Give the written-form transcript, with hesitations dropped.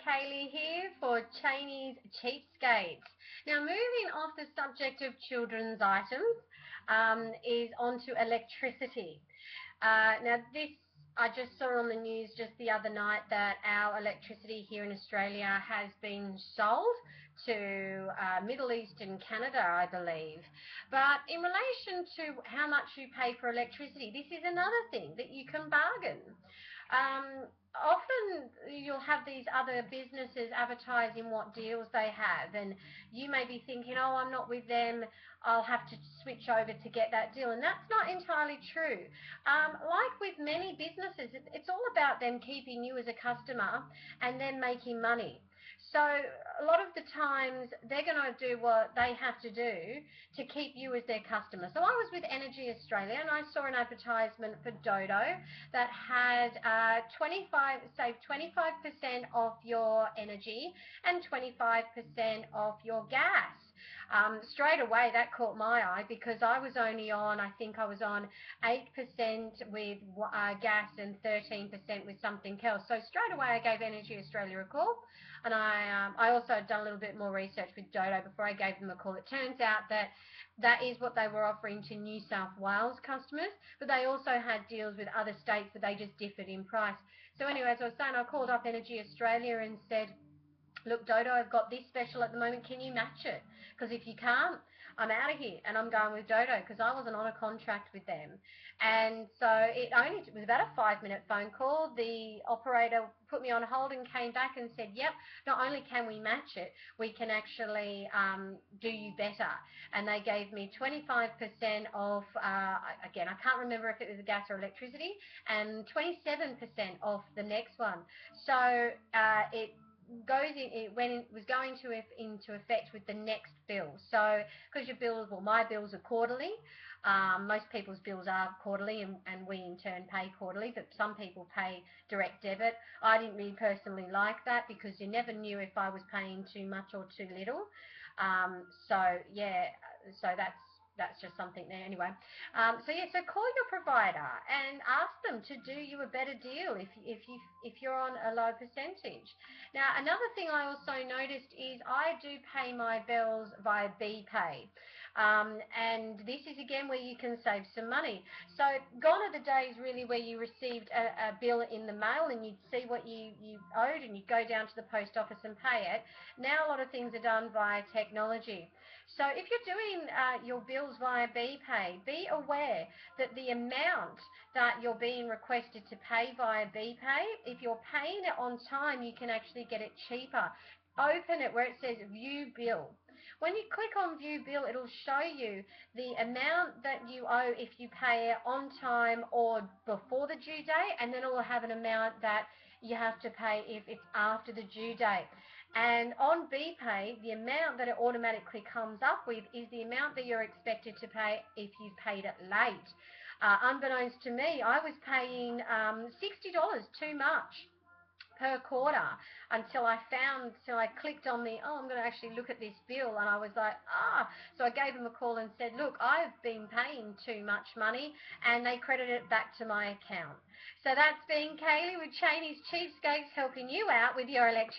Kaylee here for Cheney's Cheapskates. Now, moving off the subject of children's items is onto electricity. Now, this I just saw on the news just the other night that our electricity here in Australia has been sold to Middle East and Canada, I believe. But in relation to how much you pay for electricity, this is another thing that you can bargain. Often you'll have these other businesses advertising what deals they have, and you may be thinking, oh, I'm not with them, I'll have to switch over to get that deal, and that's not entirely true. Like with many businesses, it's all about them keeping you as a customer and then making money. So a lot of the times they're going to do what they have to do to keep you as their customer. So I was with Energy Australia and I saw an advertisement for Dodo that had save 25% off your energy and 25% off your gas. Straight away that caught my eye because I was only on, I think I was on 8% with gas and 13% with something else. So straight away I gave Energy Australia a call, and I also had done a little bit more research with Dodo before I gave them a call. It turns out that is what they were offering to New South Wales customers, but they also had deals with other states, but they just differed in price. So anyway, as I was saying, I called up Energy Australia and said, look, Dodo, I've got this special at the moment, can you match it? Because if you can't, I'm out of here and I'm going with Dodo, because I wasn't on a contract with them. And so it was about a 5-minute phone call. The operator put me on hold and came back and said, yep, not only can we match it, we can actually do you better. And they gave me 25% off, again, I can't remember if it was gas or electricity, and 27% off the next one. So when it was going into effect with the next bill. So because your bills, well, my bills are quarterly. Most people's bills are quarterly, and we in turn pay quarterly, but some people pay direct debit. I didn't really personally like that because you never knew if I was paying too much or too little. So yeah, so that's just something there anyway. So call your provider and ask them to do you a better deal if you're on a low percentage. Now, another thing I also noticed is I do pay my bills via BPay. And this is again where you can save some money. So gone are the days really where you received a bill in the mail and you'd see what you owed and you'd go down to the post office and pay it. Now a lot of things are done via technology. So if you're doing your bills via BPay, be aware that the amount that you're being requested to pay via BPay, if you're paying it on time, you can actually get it cheaper. Open it where it says View Bill. When you click on View Bill, it'll show you the amount that you owe if you pay it on time or before the due date, and then it will have an amount that you have to pay if it's after the due date. And on BPay, the amount that it automatically comes up with is the amount that you're expected to pay if you've paid it late. Unbeknownst to me, I was paying $60 too much per quarter until I clicked on I'm going to actually look at this bill, and I was like, so I gave them a call and said, look, I've been paying too much money, and they credited it back to my account. So that's been Kaylee with Cheney's Cheapskates, helping you out with your electricity.